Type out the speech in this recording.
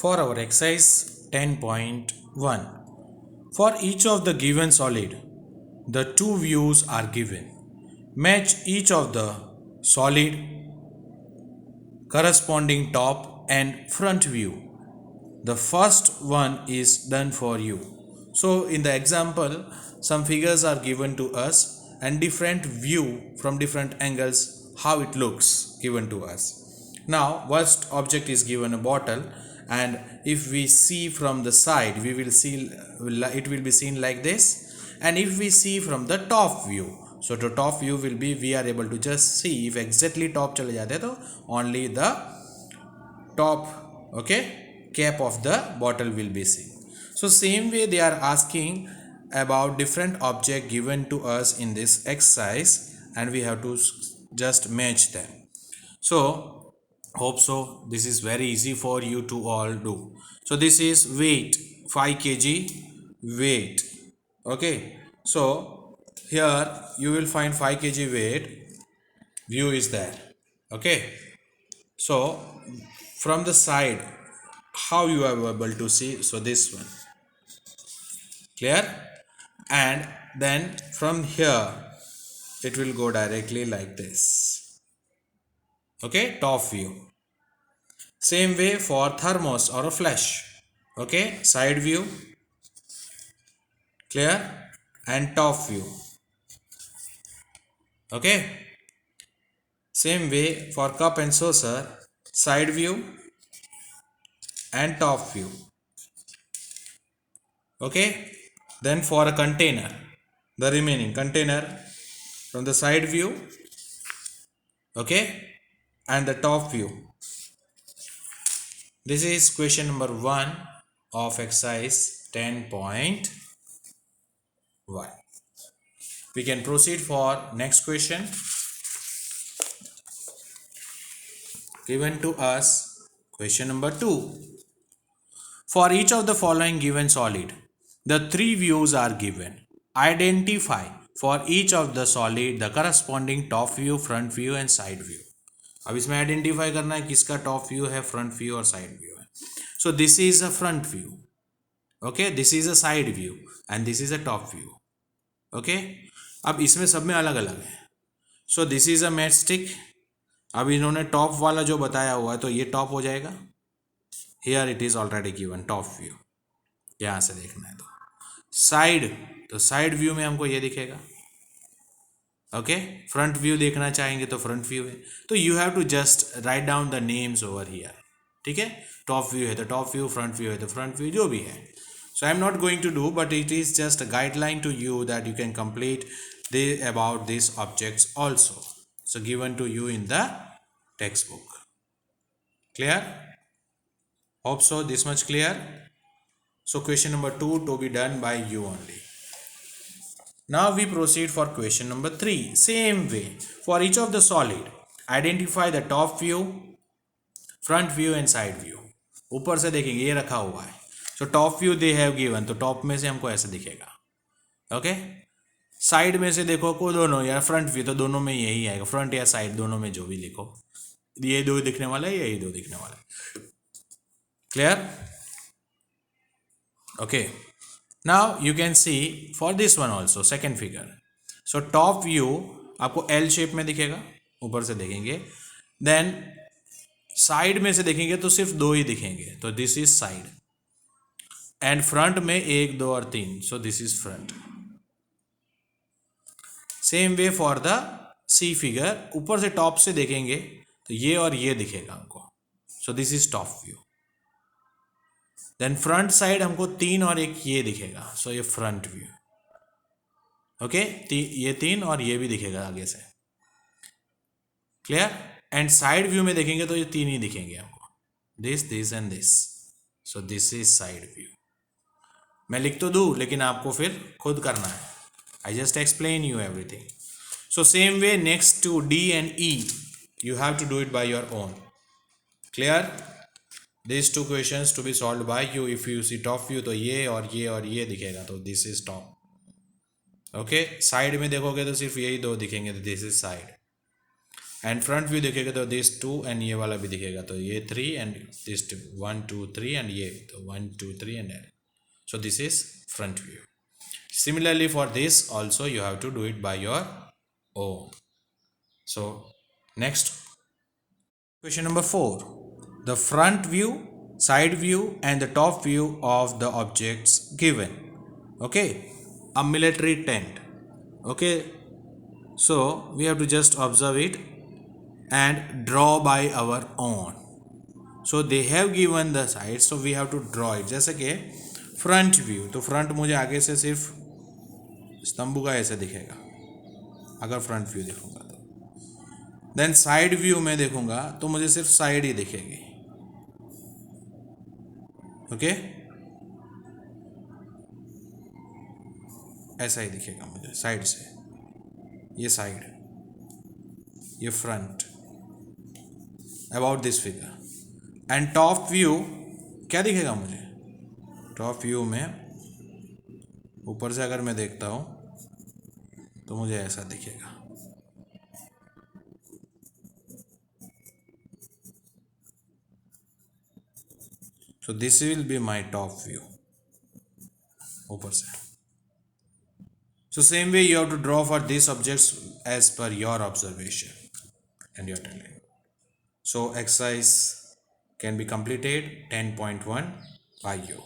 For our exercise 10.1, for each of the given solid, the two views are given. Match each of the solid corresponding top and front view. The first one is done for you. So in the example, some figures are given to us and different view from different angles how it looks given to us. Now first object is given a bottle, and if we see from the side we will see it will be seen like this, and if we see from the top view, so the top view will be we are able to just see if exactly top चले जाते हैं तो only the top cap of the bottle will be seen. So same way they are asking about different object given to us in this exercise, and we have to just match them. So hope so this is very easy for you to all do. So this is weight 5 kg weight. Okay, so here you will find 5 kg weight view is there. Okay, so from the side how you are able to see, so this one clear, and then from here it will go directly like this. Okay, top view. Same way for thermos or a flash. Okay, side view clear and top view. Okay, same way for cup and saucer, side view and top view. Okay, then for a container, the remaining container from the side view, okay, and the top view. This is question number 1 of exercise 10.1. We can proceed for next question. Given to us question number 2. For each of the following given solid, the three views are given. Identify for each of the solid the corresponding top view, front view and side view. अब इसमें identify करना है किसका top view है, front view और side view है. सो this is a front view. Okay, this is a side view and this is a top view. Okay, अब इसमें सब में अलग अलग है. सो this is a match stick. अब इन्होंने टॉप वाला जो बताया हुआ है तो ये टॉप हो जाएगा. Here it is already given top view. यहां से देखना है तो साइड, तो साइड व्यू में हमको ये दिखेगा. ओके, फ्रंट व्यू देखना चाहेंगे तो फ्रंट व्यू है. तो you have to just write down the names over here. ठीक है, टॉप व्यू है तो टॉप व्यू, फ्रंट व्यू है तो फ्रंट व्यू, जो भी है. So I am not going to do, but it is just a guideline to you that you can complete the about these objects also. So given to you in the textbook. Clear? Hope so this much clear. So question number 2 to be done by you only. Now we proceed for question number 3. Same way for each of the solid, identify the top view, front view and side view. ऊपर से देखेंगे ये रखा हुआ है. So top view they have given, तो top में से हमको ऐसे दिखेगा. ओके, साइड में से देखो को दोनों या फ्रंट व्यू, तो दोनों में यही आएगा, फ्रंट या साइड दोनों में जो भी लिखो, ये दो दिखने वाला है, यही दो दिखने वाला है. Clear? Okay, now you can see for this one also second figure. So top view आपको एल शेप में दिखेगा ऊपर से देखेंगे. देन साइड में से देखेंगे तो सिर्फ दो ही दिखेंगे, तो this is side. And front में 1 2 और 3, so this is front. Same way for the C figure, ऊपर से टॉप से देखेंगे तो ये और ये दिखेगा हमको, so this is top view. Then front side हमको 3 और 1 ये दिखेगा, सो ये फ्रंट व्यू. ओके, ये 3 और ये भी दिखेगा आगे से. क्लियर? एंड साइड व्यू में देखेंगे तो ये 3 ही दिखेंगे हमको, this and this. So this is side view. मैं लिख तो दूं लेकिन आपको फिर खुद करना है. I just explain you everything. So same way next to D and E, you have to do it by your own. Clear? These two questions to be solved by you. If you see top view तो ये और ये दिखेगा, तो this is top. Okay, side में देखोगे तो सिर्फ यही दो दिखेंगे, तो this is side. And front view देखेगा तो दिस 2 एंड ये वाला भी दिखेगा, तो ये 3 एंड दिस 2, 1 2 3 एंड ये तो 1 2 3 and so this is front view. Similarly for this also you have to do it by your own. So next, question number 4, the front view, side view and the top view of the objects given. Okay, a military tent. Okay, so we have to just observe it and draw by our own. So they have given the side, so we have to draw it. जैसे कि front view, तो front मुझे आगे से सिर्फ स्तंभ का ऐसे दिखेगा अगर फ्रंट व्यू देखूंगा तो। देन साइड व्यू में देखूंगा तो मुझे सिर्फ साइड ही दिखेगी। ओके, ऐसा ही दिखेगा मुझे साइड से, ये साइड, ये front, about this figure. And top view क्या दिखेगा मुझे? टॉप व्यू में ऊपर से अगर मैं देखता हूँ तो मुझे ऐसा दिखेगा। So this will be my top view ऊपर से। So same way you have to draw for this objects as per your observation and your talent. So exercise can be completed 10.1 by you.